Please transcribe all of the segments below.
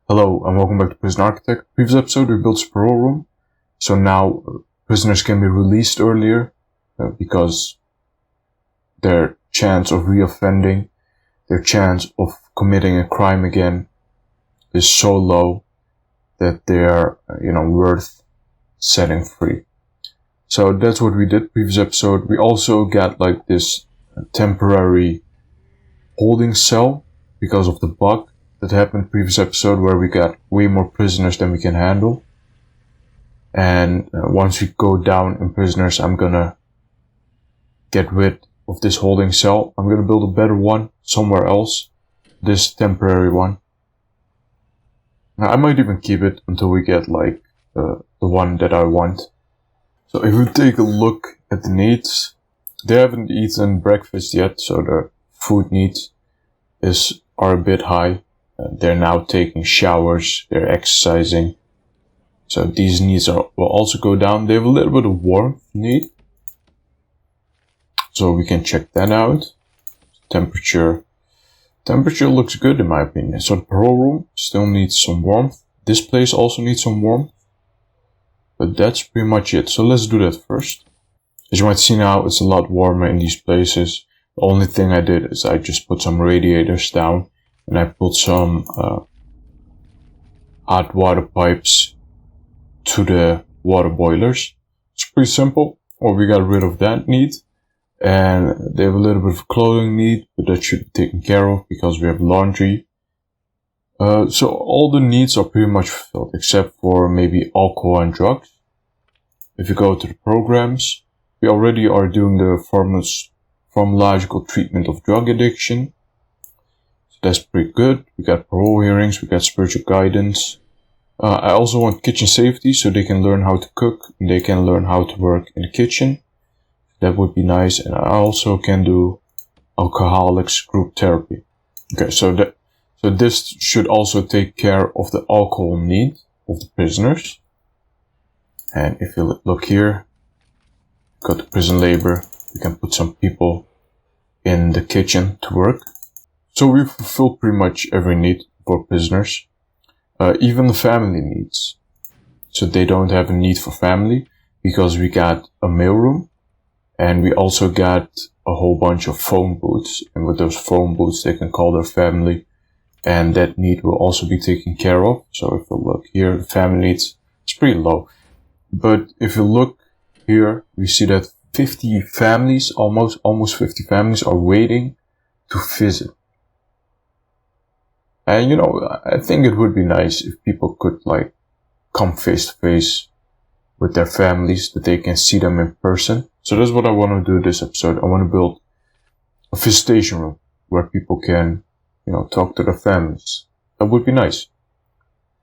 Hello and welcome back to Prison Architect. Previous episode we built a parole room, so now prisoners can be released earlier because their chance of reoffending, their chance of committing a crime again is so low that they are, worth setting free. So that's what we did previous episode. We also got like this temporary holding cell because of the bug that happened previous episode where we got way more prisoners than we can handle. And once we go down in prisoners, I'm gonna get rid of this holding cell. I'm gonna build a better one somewhere else. This temporary one. Now, I might even keep it until we get like the one that I want. So if we take a look at the needs, they haven't eaten breakfast yet, so the food needs are a bit high. They're now taking showers, they're exercising. So these needs will also go down. They have a little bit of warmth need. So we can check that out. Temperature looks good in my opinion. So the parole room still needs some warmth. This place also needs some warmth. But that's pretty much it. So let's do that first. As you might see now, it's a lot warmer in these places. The only thing I did is I just put some radiators down. And I put some hot water pipes to the water boilers. It's pretty simple. Well, we got rid of that need. And they have a little bit of clothing need, but that should be taken care of because we have laundry. So all the needs are pretty much fulfilled except for maybe alcohol and drugs. If you go to the programs, we already are doing the pharmacological treatment of drug addiction. That's pretty good. We got parole hearings, we got spiritual guidance. I also want kitchen safety so they can learn how to cook and they can learn how to work in the kitchen. That would be nice. And I also can do alcoholics group therapy. Okay, so this should also take care of the alcohol need of the prisoners. And if you look here, go to prison labor, we can put some people in the kitchen to work. So we fulfill pretty much every need for prisoners, even the family needs. So they don't have a need for family because we got a mailroom and we also got a whole bunch of phone booths. And with those phone booths, they can call their family and that need will also be taken care of. So if you look here, the family needs, it's pretty low. But if you look here, we see that 50 families, almost 50 families are waiting to visit. And I think it would be nice if people could come face to face with their families, that they can see them in person. So that's what I want to do this episode. I want to build a visitation room where people can, talk to their families. That would be nice.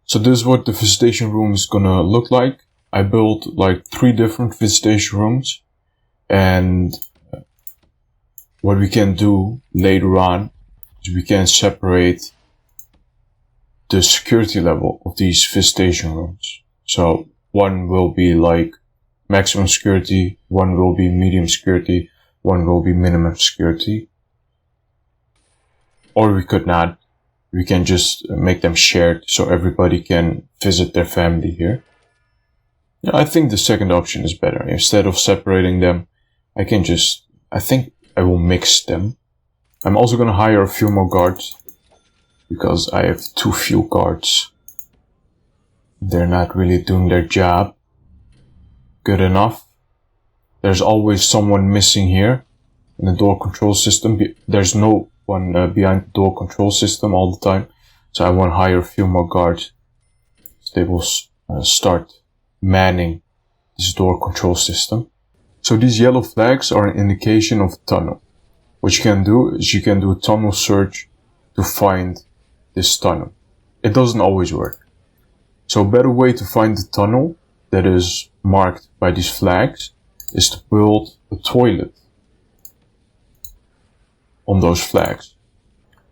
So this is what the visitation room is gonna look like. I built 3 different visitation rooms, and what we can do later on is we can separate the security level of these visitation rooms. So one will be maximum security, one will be medium security, one will be minimum security. Or we could not. We can just make them shared so everybody can visit their family here. I think the second option is better. Instead of separating them, I think I will mix them. I'm also going to hire a few more guards, because I have too few guards. They're not really doing their job good enough. There's always someone missing here in the door control system. There's no one behind the door control system all the time. So I want to hire a few more guards. So they will start manning this door control system. So these yellow flags are an indication of a tunnel. What you can do is you can do a tunnel search to find this tunnel. It doesn't always work. So a better way to find the tunnel that is marked by these flags is to build a toilet on those flags.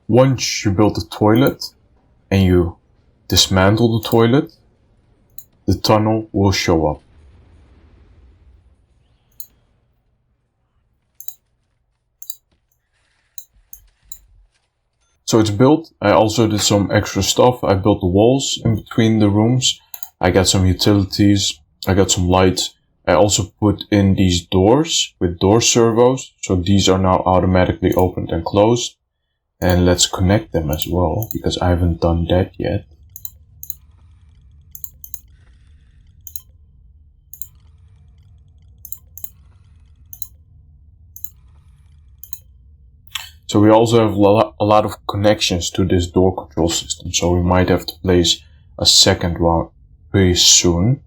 Once you build the toilet and you dismantle the toilet, the tunnel will show up. So it's built. I also did some extra stuff. I built the walls in between the rooms. I got some utilities. I got some lights. I also put in these doors with door servos. So these are now automatically opened and closed. And let's connect them as well, because I haven't done that yet. So we also have a lot of connections to this door control system. So we might have to place a second one pretty soon.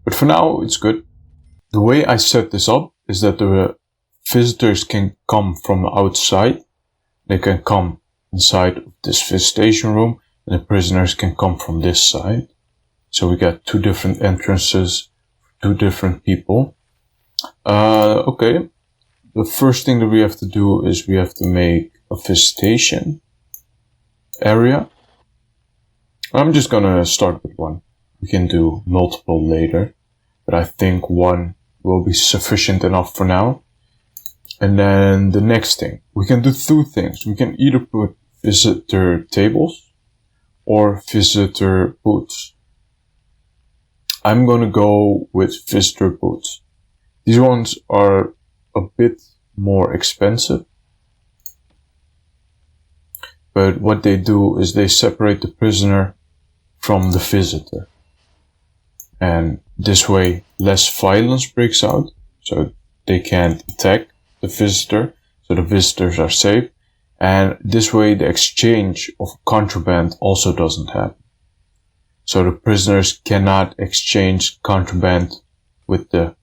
But for now, it's good. The way I set this up is that the visitors can come from outside. They can come inside of this visitation room, and the prisoners can come from this side. So we got two different entrances, two different people. Okay. The first thing that we have to do is we have to make a visitation area. I'm just gonna start with one. We can do multiple later, but I think one will be sufficient enough for now. And then the next thing, we can do two things. We can either put visitor tables or visitor booths. I'm gonna go with visitor booths. These ones are a bit more expensive, but what they do is they separate the prisoner from the visitor, and this way less violence breaks out, so they can't attack the visitor, so the visitors are safe, and this way the exchange of contraband also doesn't happen, so the prisoners cannot exchange contraband with the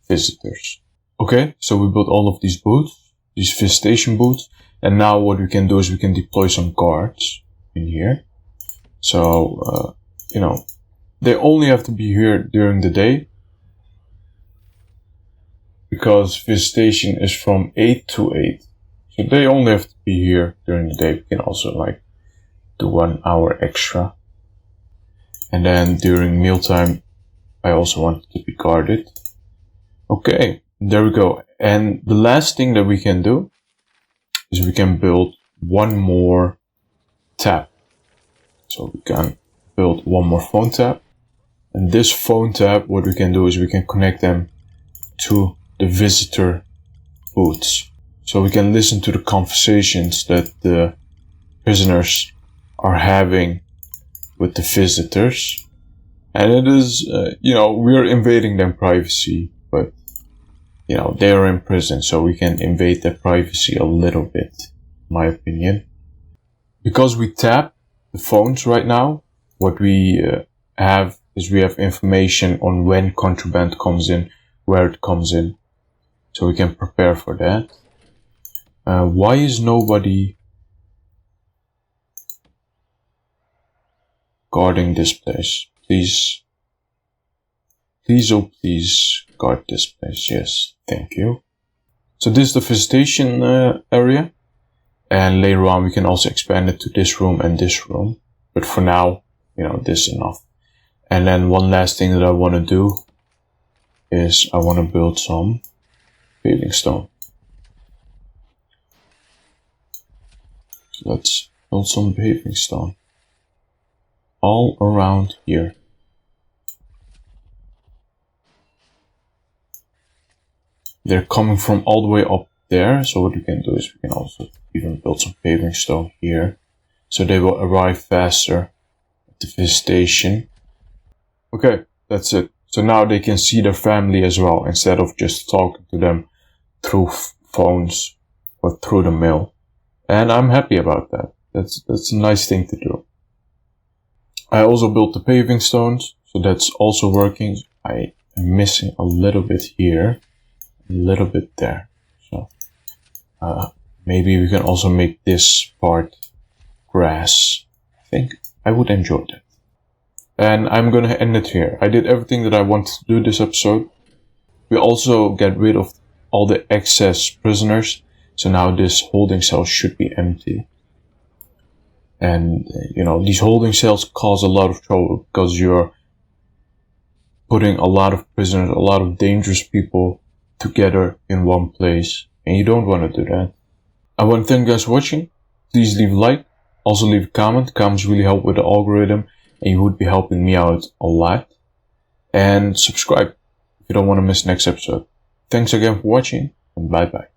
visitors. Okay, so we built all of these booths, these visitation booths, and now what we can do is we can deploy some guards in here. So, they only have to be here during the day, because visitation is from 8 to 8. So they only have to be here during the day. We can also do 1 hour extra. And then during mealtime, I also want to be guarded. Okay. There we go. And the last thing that we can do is we can build one more tab. So we can build one more phone tab. And this phone tab, what we can do is we can connect them to the visitor booths. So we can listen to the conversations that the prisoners are having with the visitors. And it is, we're invading their privacy, but they are in prison, so we can invade their privacy a little bit, in my opinion. Because we tap the phones right now, what we have is we have information on when contraband comes in, where it comes in, so we can prepare for that. Why is nobody guarding this place? Please, oh please, guard this place. Yes, thank you. So this is the visitation area, and later on we can also expand it to this room and this room. But for now, this is enough. And then one last thing that I want to do is I want to build some paving stone. So let's build some paving stone all around here. They're coming from all the way up there, so what we can do is we can also even build some paving stone here, so they will arrive faster at the visitation. Okay, that's it. So now they can see their family as well, instead of just talking to them through phones or through the mail. And I'm happy about that. That's a nice thing to do. I also built the paving stones, so that's also working. I am missing a little bit here, a little bit there. So maybe we can also make this part grass. I think I would enjoy that. And I'm gonna end it here. I did everything that I wanted to do this episode. We also get rid of all the excess prisoners, so now this holding cell should be empty. And these holding cells cause a lot of trouble because you're putting a lot of prisoners, a lot of dangerous people together in one place, and you don't want to do that. I want to thank you guys for watching. Please leave a like, Also leave a comment. Comments really help with the algorithm and you would be helping me out a lot. And subscribe if you don't want to miss next episode. Thanks again for watching and bye bye.